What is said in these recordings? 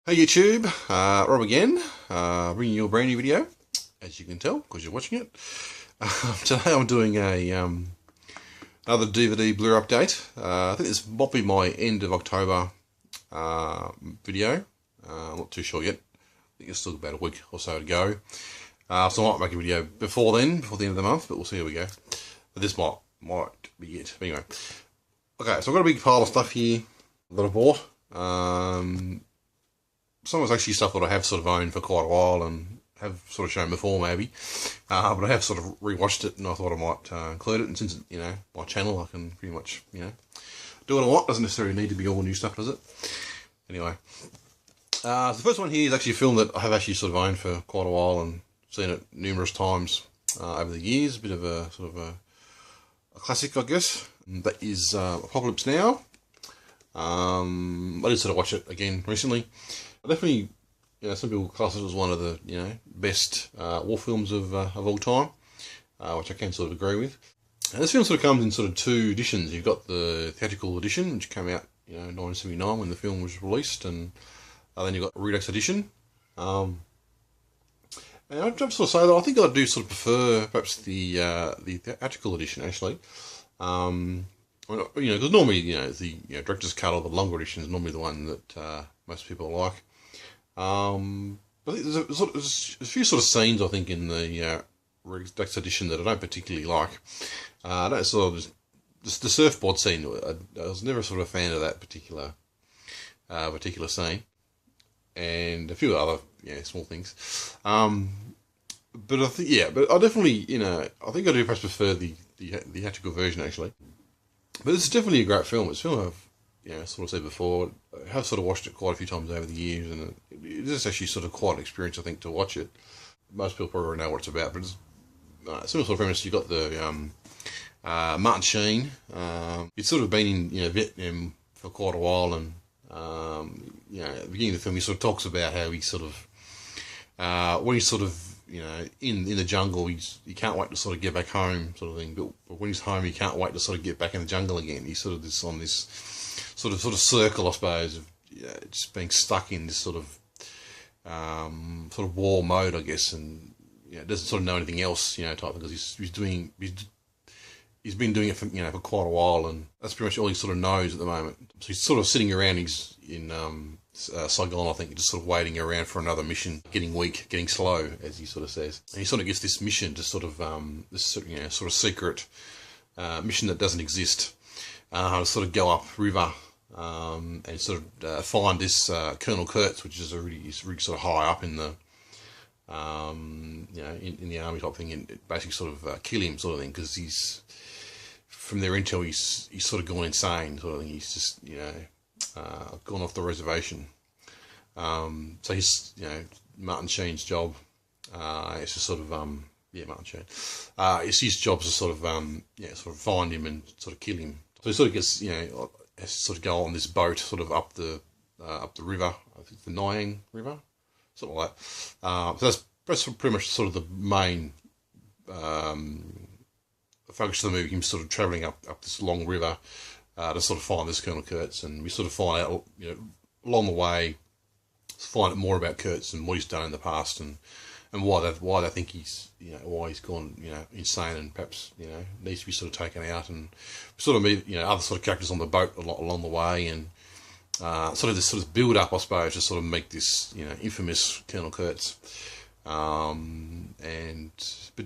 Hey YouTube, Rob again, bringing you a brand new video, as you can tell, because you're watching it. Today I'm doing another DVD Blu-ray update. I think this might be my end of October video. I'm not too sure yet. I think it's still about a week or so to go. So I might make a video before then, before the end of the month, but we'll see how we go. But this might be it. But anyway, okay, so I've got a big pile of stuff here that I bought. Some of it's actually stuff that I have sort of owned for quite a while and have sort of shown before maybe, but I have sort of rewatched it and I thought I might include it. And since it's, my channel, I can pretty much, do what I want. Doesn't necessarily need to be all new stuff, does it? Anyway, so the first one here is actually a film that I have actually sort of owned for quite a while and seen it numerous times over the years. A bit of a sort of a classic, I guess. And that is Apocalypse Now. I did sort of watch it again recently. Definitely, some people class it as one of the, best war films of all time, which I can sort of agree with. And this film sort of comes in sort of two editions. You've got the theatrical edition, which came out, in 1979 when the film was released, and then you've got the Redux edition. And I'd sort of say that I think I do sort of prefer perhaps the theatrical edition actually. Because normally, the director's cut or the longer edition is normally the one that most people like. But there's a few sort of scenes I think in the Redux edition that I don't particularly like. I don't sort of the surfboard scene. I was never sort of a fan of that particular scene, and a few other small things. But I think but I definitely I think I do perhaps prefer the theatrical version actually. But it's definitely a great film. It's a film I've, sort of said before, I have sort of watched it quite a few times over the years, and it is actually sort of quite an experience, I think, to watch it. Most people probably already know what it's about, but it's similar sort of premise. You've got the Martin Sheen. He's sort of been in Vietnam for quite a while, and at the beginning of the film, he sort of talks about how he sort of when he's sort of in the jungle, he can't wait to sort of get back home, sort of thing. But when he's home, he can't wait to sort of get back in the jungle again. He's sort of on this sort of circle, I suppose, of just being stuck in this sort of war mode, I guess, and doesn't sort of know anything else, type thing, because he's been doing it for for quite a while, and that's pretty much all he sort of knows at the moment. So he's sort of sitting around. He's in Saigon, I think, just sort of waiting around for another mission, getting weak, getting slow, as he sort of says. And he sort of gets this mission to sort of this sort of secret mission that doesn't exist, to sort of go up river and sort of find this Colonel Kurtz, which is really sort of high up in the in the army type thing, and basically sort of kill him, sort of thing, because he's, from their intel, he's sort of gone insane, sort of thing. He's just gone off the reservation. So he's Martin Sheen's job. It's just sort of Martin Sheen. It's his job to sort of sort of find him and sort of kill him. So he sort of gets has to sort of go on this boat sort of up the river. I think the Nyang River, something like that. So that's pretty much sort of the main focus of the movie. Him sort of travelling up this long river to sort of find this Colonel Kurtz, and we sort of find out along the way, find out more about Kurtz and what he's done in the past, and why they think he's why he's gone insane, and perhaps needs to be sort of taken out, and sort of meet other sort of characters on the boat along the way, and sort of this sort of build up, I suppose, to sort of make this infamous Colonel Kurtz.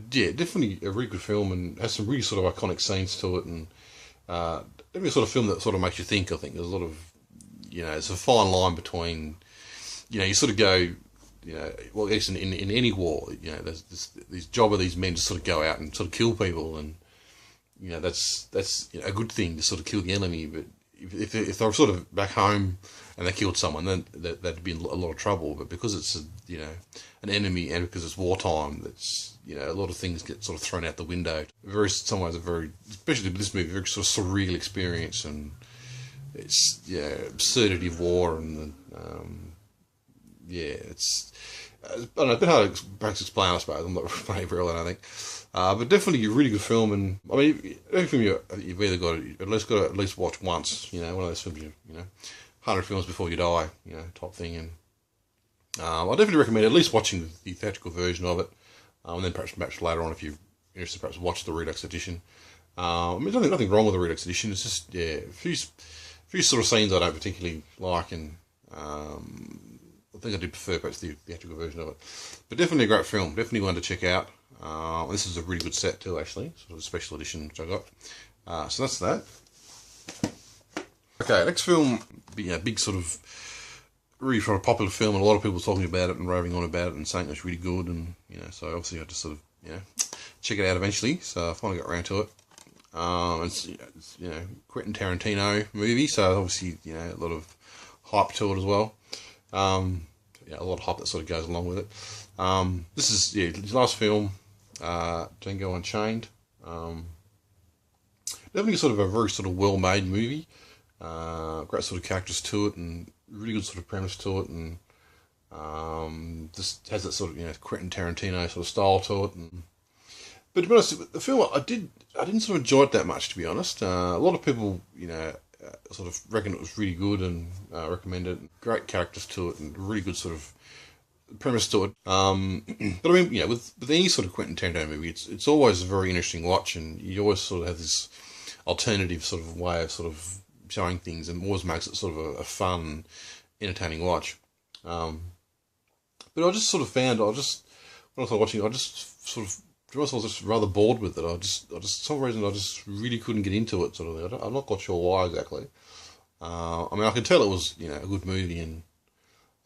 Definitely a really good film, and has some really sort of iconic scenes to it, and definitely a sort of film that sort of makes you think. I think there's a lot of it's a fine line between you sort of go well, I guess in any war, there's this job of these men to sort of go out and sort of kill people, and that's a good thing to sort of kill the enemy. But if they're sort of back home and they killed someone, then that'd be in a lot of trouble. But because it's an enemy, and because it's wartime, that's a lot of things get sort of thrown out the window. Some ways especially with this movie, very sort of surreal experience, and it's absurdity of war, and it's I don't know, a bit hard to perhaps explain, I suppose. I'm not very well, I don't think. But definitely a really good film, and I mean, every film you've either got to at least watch once. One of those films 100 films before you die, type thing, and I definitely recommend at least watching the theatrical version of it, and then perhaps later on, if you're interested, perhaps watch the Redux edition. I mean, there's nothing wrong with the Redux edition. It's just, yeah, a few sort of scenes I don't particularly like, and I think I do prefer perhaps the theatrical version of it. But definitely a great film. Definitely one to check out. This is a really good set too, actually. Sort of a special edition which I got. So that's that. Okay, next film, big sort of really sort of popular film, and a lot of people talking about it and raving on about it and saying it's really good, and so obviously I just sort of check it out eventually. So I finally got around to it. It's Quentin Tarantino movie, so obviously a lot of hype to it as well. A lot of hype that sort of goes along with it. This is his last film, Django Unchained. Definitely sort of a very sort of well-made movie. Great sort of characters to it, and really good sort of premise to it, and just has that sort of Quentin Tarantino sort of style to it. But to be honest, the film I didn't sort of enjoy it that much, to be honest. A lot of people sort of reckon it was really good and recommend it. Great characters to it and really good sort of premise to it. But I mean, with any sort of Quentin Tarantino movie, it's always a very interesting watch, and you always sort of have this alternative sort of way of sort of showing things, and always makes it sort of a fun, entertaining watch. But I just sort of found, when I was watching, I just sort of, I was just rather bored with it. I just for some reason, I just really couldn't get into it, sort of thing. I'm not quite sure why exactly. I mean, I could tell it was, a good movie, and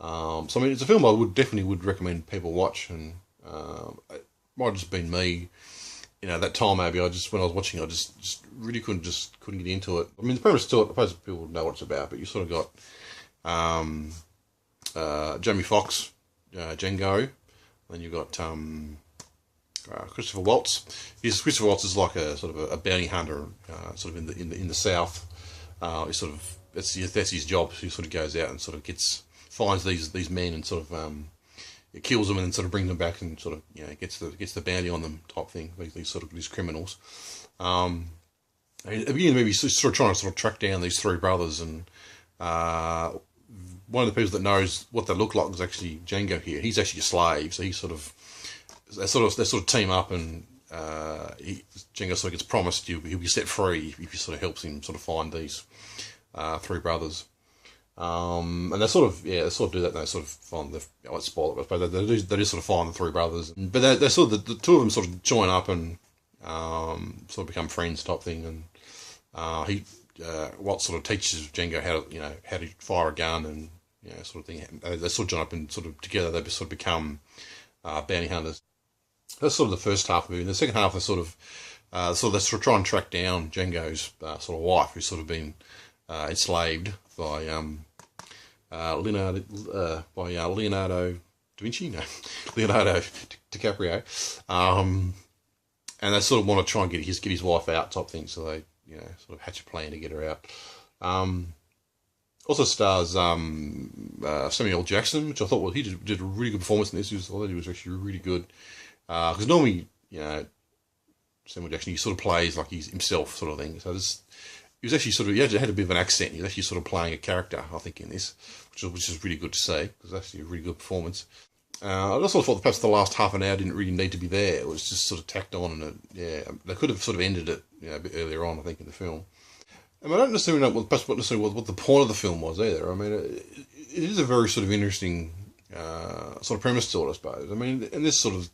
so I mean, it's a film I definitely would recommend people watch, and it might have just been me, that time maybe. When I was watching, I just really couldn't get into it. I mean, the premise to it, I suppose people know what it's about, but you sort of got Jamie Foxx, Django, then you got Christopher Waltz. Christopher Waltz is like a sort of a bounty hunter, sort of in the South. He sort of that's his job. He sort of goes out and sort of finds these men and sort of kills them, and then sort of brings them back and sort of gets the bounty on them type thing. These criminals. At the beginning of the movie, he's sort of trying to sort of track down these three brothers, and one of the people that knows what they look like is actually Django here. He's actually a slave, so they sort of team up, and Django sort of gets promised he'll be set free if he sort of helps him sort of find these three brothers. And they sort of do that. And they sort of find I won't spoil it, but they do sort of find the three brothers. But they sort of the two of them sort of join up and sort of become friends type thing. And Walt sort of teaches Django how to fire a gun, and sort of thing. They sort of join up and sort of together they sort of become bounty hunters. That's sort of the first half of the movie. In the second half, they sort of try and track down Django's sort of wife, who's sort of been enslaved by Leonardo da Vinci, Leonardo DiCaprio, and they sort of want to try and get his wife out type thing. So they sort of hatch a plan to get her out. Also stars Samuel L. Jackson, which I thought he did a really good performance in this. I thought he was actually really good. Because normally, Samuel Jackson, he sort of plays like he's himself, sort of thing. So he was actually sort of, he had a bit of an accent. He was actually sort of playing a character, I think, in this, which is really good to see. It was actually a really good performance. I also thought that perhaps the last half an hour didn't really need to be there. It was just sort of tacked on, and they could have sort of ended it, a bit earlier on, I think, in the film. I don't necessarily know what the point of the film was either. I mean, it is a very sort of interesting sort of premise to it, I suppose. I mean, and this sort of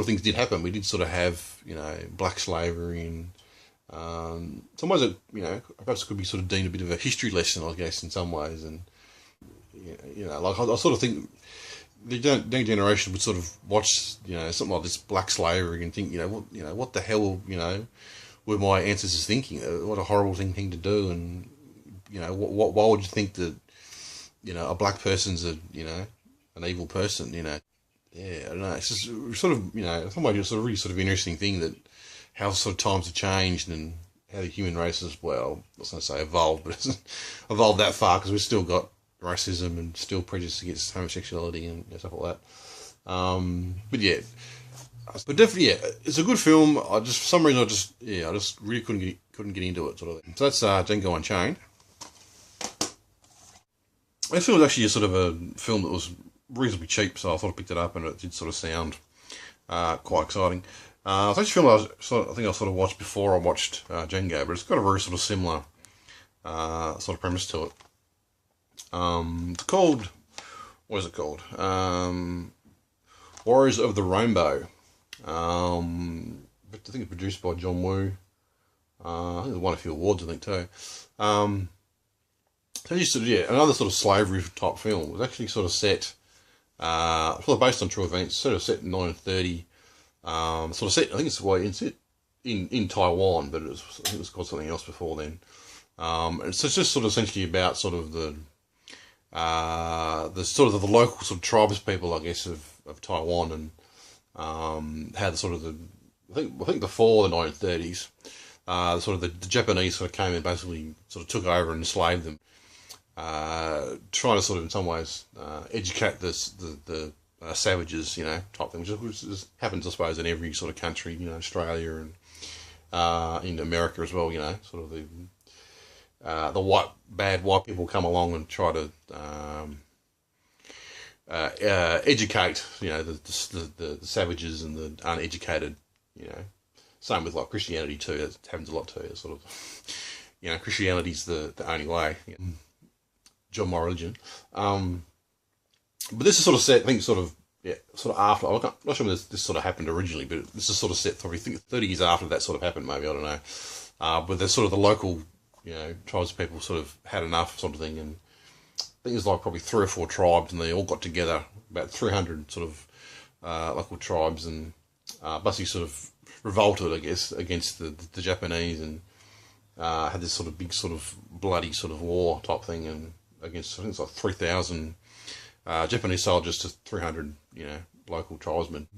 things did happen. We did sort of have, black slavery, and some ways it, perhaps it could be sort of deemed a bit of a history lesson, I guess, in some ways. And, like I sort of think the young generation would sort of watch, something like this black slavery and think, what the hell, were my ancestors thinking? What a horrible thing to do, and, why would you think that, a black person's an evil person, Yeah, I don't know. It's just sort of, some ways it's a really sort of interesting thing that how sort of times have changed and how the human race has, well, I was going to say evolved, but it hasn't evolved that far because we've still got racism and still prejudice against homosexuality and stuff like that. But definitely, it's a good film. For some reason, I just really couldn't get into it, sort of thing. So that's Django Unchained. This film was actually a sort of a film that was reasonably cheap, so I thought I picked it up, and it did sort of sound quite exciting. It's actually a film I think I sort of watched before I watched Django, but it's got a very sort of similar sort of premise to it. It's called, what is it called? Warriors of the Rainbow. But I think it's produced by John Woo. I think it won a few awards, I think, too. So you sort of, yeah, another sort of slavery type film. It was actually sort of set, sort of based on true events, sort of set in 1930. Sort of set, I think it's set in Taiwan, but I think it was called something else before then. So it's just sort of essentially about sort of the local sort of tribes people, I guess, of Taiwan, and how the sort of I think before the 1930s, sort of the Japanese sort of came and basically sort of took over and enslaved them, trying to sort of in some ways educate the savages, you know, type thing, which happens, I suppose, in every sort of country, you know, Australia and in America as well, you know, sort of the bad white people come along and try to educate, you know, the savages and the uneducated, you know. Same with like Christianity too. It happens a lot too. It's sort of, you know, Christianity's the only way. You know, join my religion. But this is sort of set, I think, sort of after. I'm not sure when this sort of happened originally, but this is sort of set probably, I think, 30 years after that sort of happened. Maybe, I don't know. But there's sort of the local, you know, tribes people sort of had enough, sort of thing, and I think there's like probably 3 or 4 tribes, and they all got together, about 300 sort of local tribes, and basically sort of revolted, I guess, against the Japanese, and had this sort of big sort of bloody sort of war type thing, and against, I think it's like 3,000 Japanese soldiers to 300, you know, local tribesmen.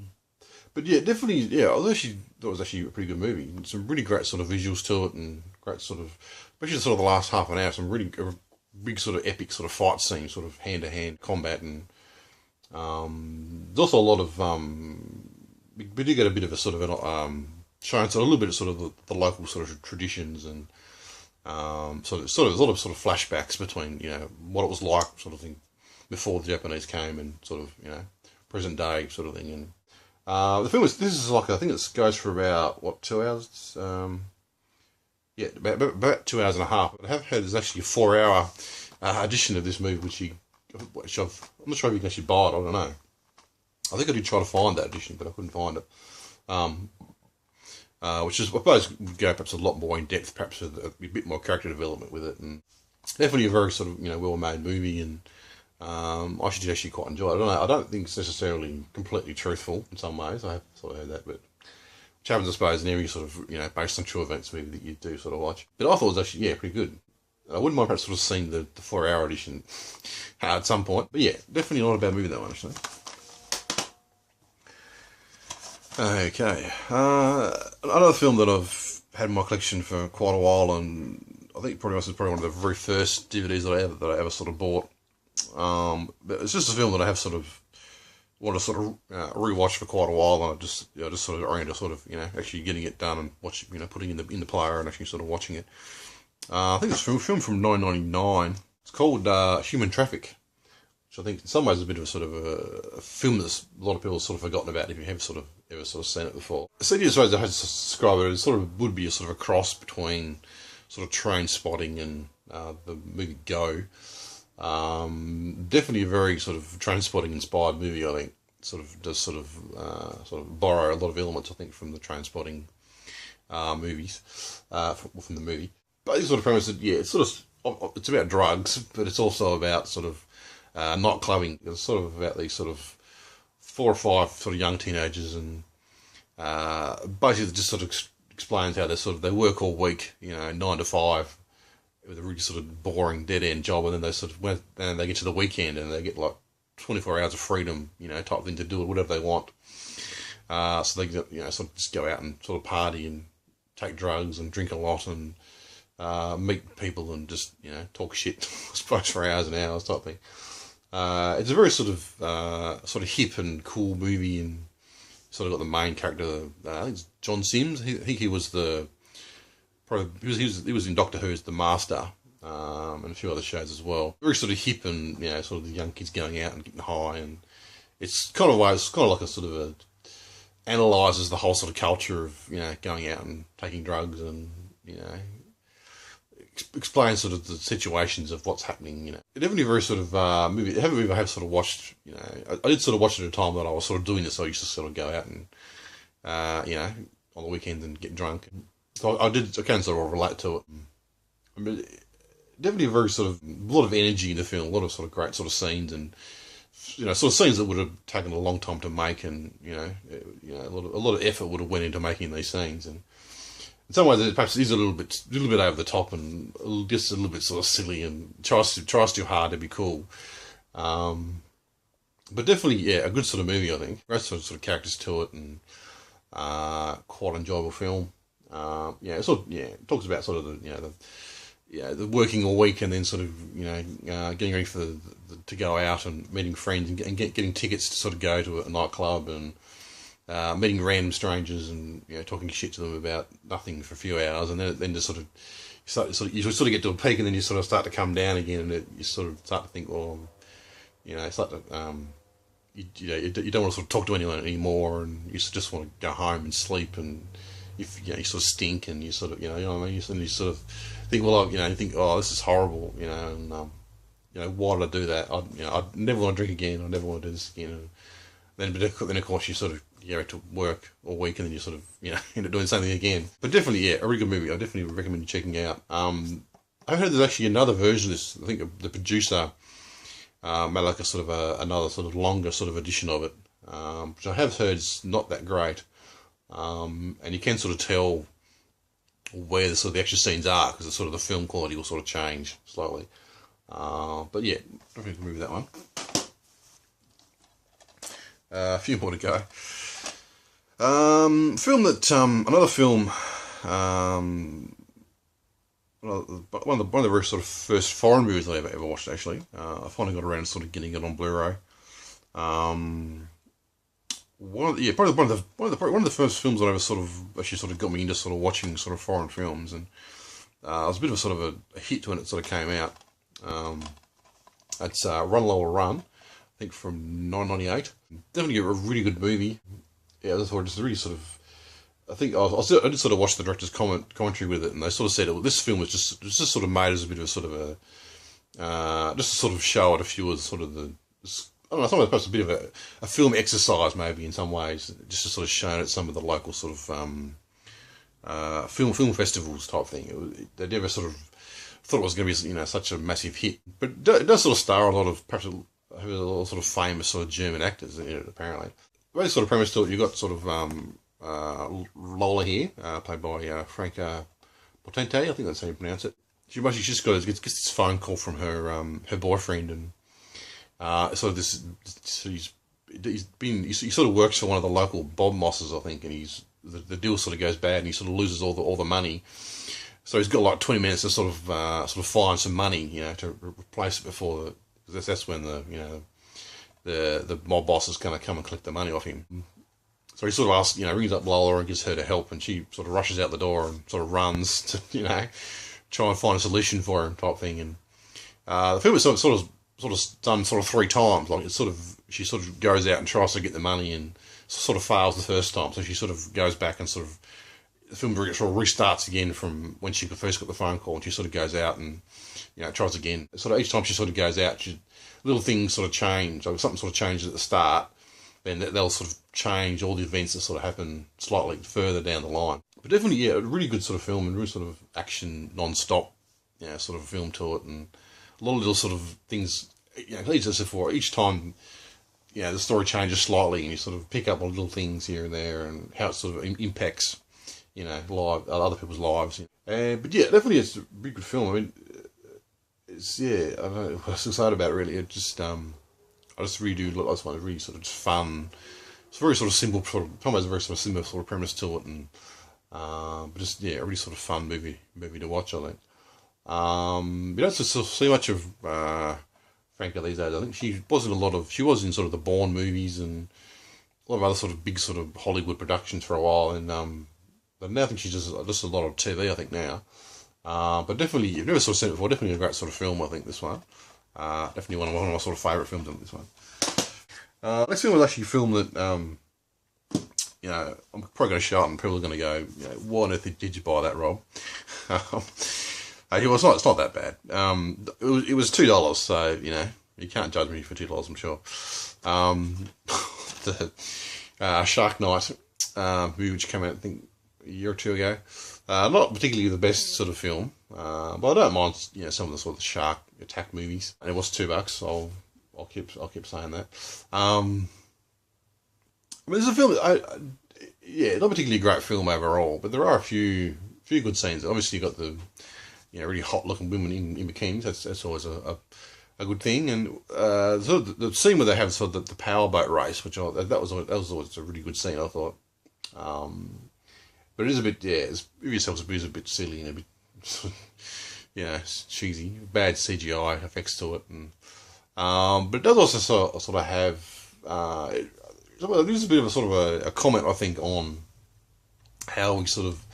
But yeah, definitely, yeah, I thought it was actually a pretty good movie. Some really great sort of visuals to it, and great sort of, especially sort of the last half an hour, some really big sort of epic sort of fight scenes, sort of hand-to-hand combat, and there's also a lot of we do get a bit of a sort of showing a little bit of sort of the local sort of traditions, and sort of a lot of sort of flashbacks between, you know, what it was like sort of thing before the Japanese came, and sort of, you know, present day sort of thing. And the film this is like, I think it goes for about 2 hours. Yeah, about 2 hours and a half. But I have heard there's actually a 4-hour edition of this movie, which I'm not sure if you can actually buy it. I don't know. I think I did try to find that edition, but I couldn't find it. Which is, I suppose, would go perhaps a lot more in depth, perhaps with a bit more character development with it, and definitely a very sort of, you know, well-made movie, and I should actually quite enjoy it. I don't think it's necessarily completely truthful in some ways. I have sort of heard that, but which happens, I suppose, in every sort of, you know, based on true events movie that you do sort of watch. But I thought it was actually, yeah, pretty good. I wouldn't mind perhaps sort of seeing the 4-hour edition at some point. But yeah, definitely not a bad movie, that one, actually. Okay. Another film that I've had in my collection for quite a while, and I think probably one of the very first DVDs that I ever sort of bought. But it's just a film that I have sort of wanted to sort of rewatch for quite a while, and I just sort of oriented to sort of, you know, actually getting it done and putting it in the player and actually sort of watching it. I think it's a film from 1999. It's called Human Traffic, which I think in some ways is a bit of a sort of a film that a lot of people have sort of forgotten about if you have sort of ever sort of seen it before. Essentially, as far as I had to describe it, it sort of would be a sort of a cross between sort of Train Spotting and the movie Go. Definitely a very sort of Train Spotting inspired movie, I think. Sort of does sort of borrow a lot of elements, I think, from the Train Spotting movies, from the movie. But it's sort of premise that, yeah, it's about drugs, but it's also about sort of night clubbing. It's sort of about these sort of 4 or 5 sort of young teenagers, and basically just sort of explains how they work all week, you know, 9 to 5, with a really sort of boring dead end job, and then they get to the weekend and they get like 24 hours of freedom, you know, type thing, to do whatever they want. So they, you know, sort of just go out and sort of party and take drugs and drink a lot and meet people and just, you know, talk shit, I suppose, for hours and hours type thing. It's a very sort of hip and cool movie, and sort of got the main character. I think it's John Sims. I think he was he was in Doctor Who as the Master. and a few other shows as well. Very sort of hip, and sort of the young kids going out and getting high, and it's kind of like a sort of a analyzes the whole sort of culture of going out and taking drugs, and explains sort of the situations of what's happening. It definitely very sort of movie. I have sort of watched. I did sort of watch it at a time that I was sort of doing this. So I used to sort of go out and on the weekends and get drunk. So I can sort of relate to it. I mean, definitely a very sort of a lot of energy in the film, a lot of sort of great sort of scenes, and sort of scenes that would have taken a long time to make, and a lot of effort would have went into making these scenes, and in some ways it perhaps is a little bit over the top, and just a little bit sort of silly, and tries too hard to be cool. But definitely, a good sort of movie, I think. Great sort of characters to it, and quite enjoyable film. It talks about sort of the working all week, and then sort of getting ready for to go out and meeting friends, and getting tickets to sort of go to a nightclub, and meeting random strangers, and talking shit to them about nothing for a few hours, and then just you sort of get to a peak, and then you sort of start to come down again, and you sort of start to think, well, start to you don't want to sort of talk to anyone anymore, and you just want to go home and sleep, and you sort of stink, and you sort of what I mean, you sort of think, well, you think, oh, this is horrible, and why did I do that? I never want to drink again. I never want to do this again. And then of course you sort of go to work all week, and then you sort of end up doing something again. But definitely, a really good movie. I definitely recommend you checking out. I heard there's actually another version of this. I think the producer made like a sort of another sort of longer sort of edition of it, which I have heard is not that great. And you can sort of tell where the sort of the extra scenes are, because the sort of the film quality will sort of change slightly. But yeah, definitely move that one. A few more to go. Another film. One of the very sort of first foreign movies I ever watched. Actually, I finally got around to sort of getting it on Blu-ray. Probably one of the first films that ever sort of actually sort of got me into sort of watching sort of foreign films, and it was a bit of a sort of a hit when it sort of came out. It's Run Lola Run, I think from 1998. Definitely a really good movie. Yeah, I thought it just really sort of. I think I did sort of watch the director's commentary with it, and they sort of said this film was just sort of made as a bit of a sort of a just to sort of show it a few of sort of the. I don't know, sometimes perhaps a bit of a film exercise maybe in some ways, just to sort of show it some of the local sort of film festivals type thing. They never sort of thought it was going to be such a massive hit, but it does sort of star a lot of perhaps a lot sort of famous sort of German actors in it apparently. The way sort of premise to it, you got sort of Lola here, played by Franca Potente, I think that's how you pronounce it. She just gets this phone call from her boyfriend, and sort of he sort of works for one of the local Bob Mosses, I think, and the deal sort of goes bad, and he sort of loses all the money. So he's got like 20 minutes to sort of find some money, to replace it before that's when the mob boss is going to come and collect the money off him. So he sort of asks, rings up Lola and gets her to help, and she sort of rushes out the door and sort of runs to, try and find a solution for him type thing. And the film is sort of done sort of 3 times. Like she sort of goes out and tries to get the money and sort of fails the first time. So she sort of goes back and sort of the film sort of restarts again from when she first got the phone call, and she sort of goes out and tries again. Sort of each time she sort of goes out, little things sort of change. Like something sort of changes at the start, then they'll sort of change all the events that sort of happen slightly further down the line. But definitely, a really good sort of film, and really sort of action non-stop, sort of film to it, and a lot of little sort of things. Each time, the story changes slightly, and you sort of pick up on little things here and there, and how it sort of impacts, other people's lives. But yeah, definitely it's a really good film. I mean, it's I don't know what else to say about it really. It just I just really do look. I just find it really sort of just fun. It's a very sort of simple, almost a very sort of simple sort of premise to it, and but just a really sort of fun movie to watch, I think. You don't sort of see much of Franca these days. I think she was in sort of the Bourne movies and a lot of other sort of big sort of Hollywood productions for a while, and but now I think she's just a lot of TV, I think now. But definitely, you've never sort of seen it before. Definitely a great sort of film, I think, this one. Definitely one of my sort of favourite films on this one. Next film was actually a film that, you know, I'm probably going to show it and people are going to go, you know, why on earth did you buy that, Rob? It's not that bad. It was $2, so, you know, you can't judge me for $2, I'm sure. The Shark Night movie, which came out, I think, a year or two ago. Not particularly the best sort of film, but I don't mind, you know, some of the sort of shark attack movies. And it was $2. I'll keep saying that. I mean, there's a film. Yeah, not particularly a great film overall, but there are a few good scenes. Obviously, you got the, you know, really hot looking women in bikinis. That's always a good thing. And sort of the scene where they have sort of the powerboat race, which that was always a really good scene, I thought. But it is a bit, yeah, yourselves a bit silly and a bit, you know, cheesy, bad CGI effects to it, and but it does also sort of have there's a bit of a sort of a comment, I think, on how we sort of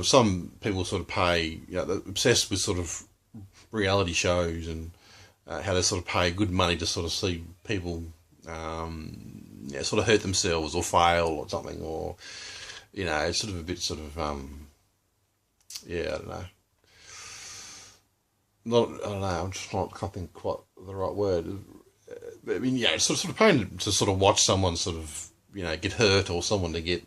some people sort of pay, you know, they're obsessed with sort of reality shows and how they sort of pay good money to sort of see people yeah, sort of hurt themselves or fail or something, or, you know, it's sort of a bit sort of yeah, I don't know. I don't know. I'm just not can't think quite the right word. I mean, yeah, it's sort of pain to sort of watch someone sort of, you know, get hurt, or someone to get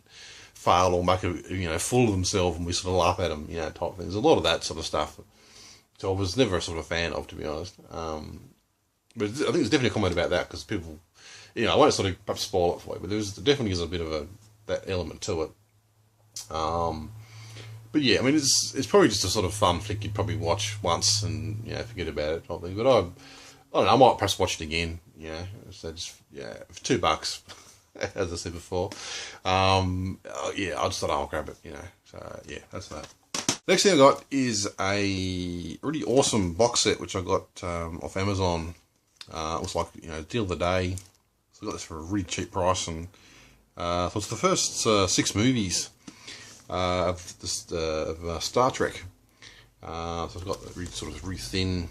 fail or make a, you know, fool of themselves, and we sort of laugh at them, you know, type things. A lot of that sort of stuff. So I was never a sort of fan of, to be honest. But I think there's definitely a comment about that, because people, you know, I won't sort of perhaps spoil it for you, but there definitely is a bit of that element to it. But yeah, I mean, it's probably just a sort of fun flick you'd probably watch once and, you know, forget about it, probably. But I don't know, I might perhaps watch it again, you know. So just, yeah, for $2, as I said before. Yeah, I just thought I'll grab it, you know. So yeah, that's that. Next thing I got is a really awesome box set, which I got off Amazon. It was like, you know, deal of the day. So I got this for a really cheap price, and so it's the first 6 movies of Star Trek. So I've got really thin,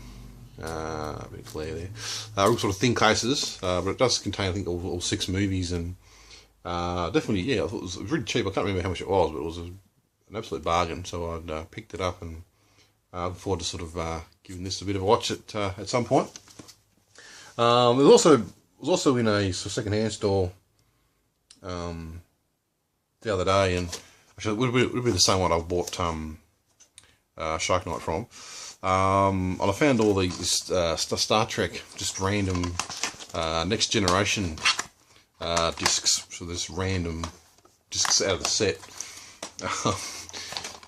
a bit clear there, real sort of thin cases, but it does contain, I think, all 6 movies, and definitely, yeah, I thought it was really cheap. I can't remember how much it was, but it was an absolute bargain. So I picked it up, and look forward to sort of giving this a bit of a watch at some point. It was also in a second-hand store the other day, and actually it would be the same one I bought Shark Night from. And I found all these Star Trek, just random Next Generation discs. So there's random discs out of the set.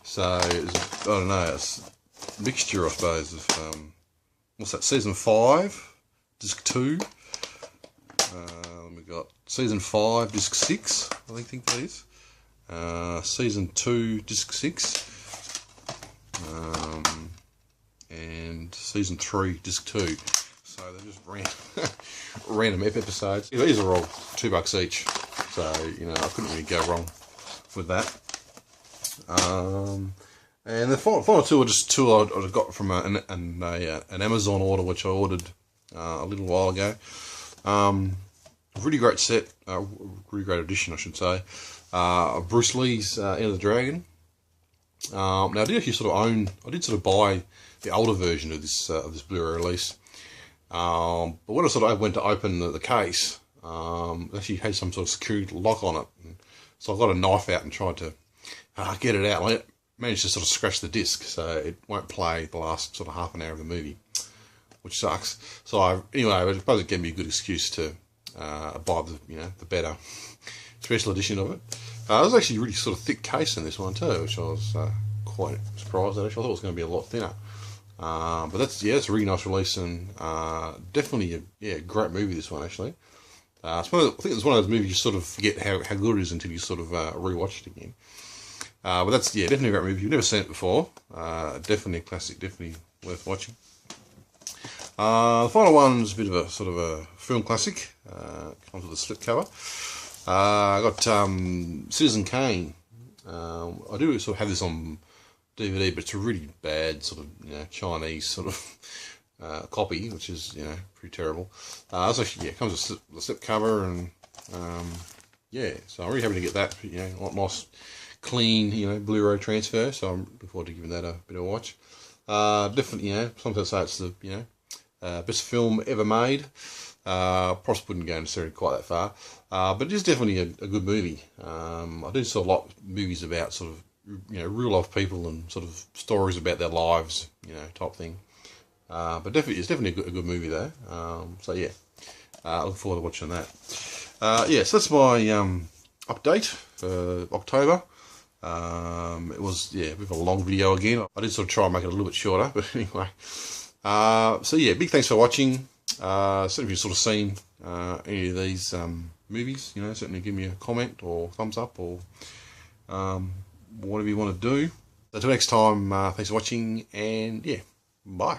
So I don't know, it's a mixture, I suppose, of what's that? Season 5, disc 2. We got Season 5, disc 6. I think that is. Season 2, disc 6. And Season 3, disc 2. So they're just random episodes. These are all $2 each. So, you know, I couldn't really go wrong with that. And the final 2 are just 2 I got from an Amazon order, which I ordered a little while ago. Really great set, really great edition, I should say. Bruce Lee's Enter the Dragon. Now I did actually I did sort of buy the older version of this Blu-ray release. But when I went to open the case, it actually had some sort of security lock on it. And so I got a knife out and tried to get it out. I managed to sort of scratch the disc, so it won't play the last sort of half an hour of the movie, which sucks. So anyway, I suppose it gave me a good excuse to buy the better special edition of it. It was actually a really sort of thick case in this one too, which I was quite surprised at. Actually, I thought it was going to be a lot thinner. But it's a really nice release, and definitely a great movie, this one, actually. I think it's one of those movies you sort of forget how good it is until you sort of rewatch it again. But that's, definitely a great movie. If you've never seen it before, definitely a classic, definitely worth watching. The final one's a bit of a sort of a film classic. Comes with a slipcover. I got Citizen Kane. I do sort of have this on DVD, but it's a really bad sort of, you know, Chinese sort of copy, which is, you know, pretty terrible. It's actually, yeah, it comes with the slip cover, and yeah, so I'm really happy to get that, you know, nice, clean, you know, Blu-ray transfer. So I'm looking forward to giving that a bit of a watch. Definitely, you know, sometimes say it's the, you know, best film ever made. Probably wouldn't go necessarily quite that far, but it is definitely a good movie. I do sort of like movies about sort of, you know, real life people and sort of stories about their lives, you know, type thing. But definitely, it's definitely a good movie though. So yeah, look forward to watching that. Yeah, so that's my update for October. It was, yeah, a bit of a long video again. I did sort of try and make it a little bit shorter, but anyway. So yeah, big thanks for watching. Certainly if you've sort of seen any of these movies, you know, certainly give me a comment or thumbs up or whatever you want to do. So until next time, thanks for watching, and yeah, bye.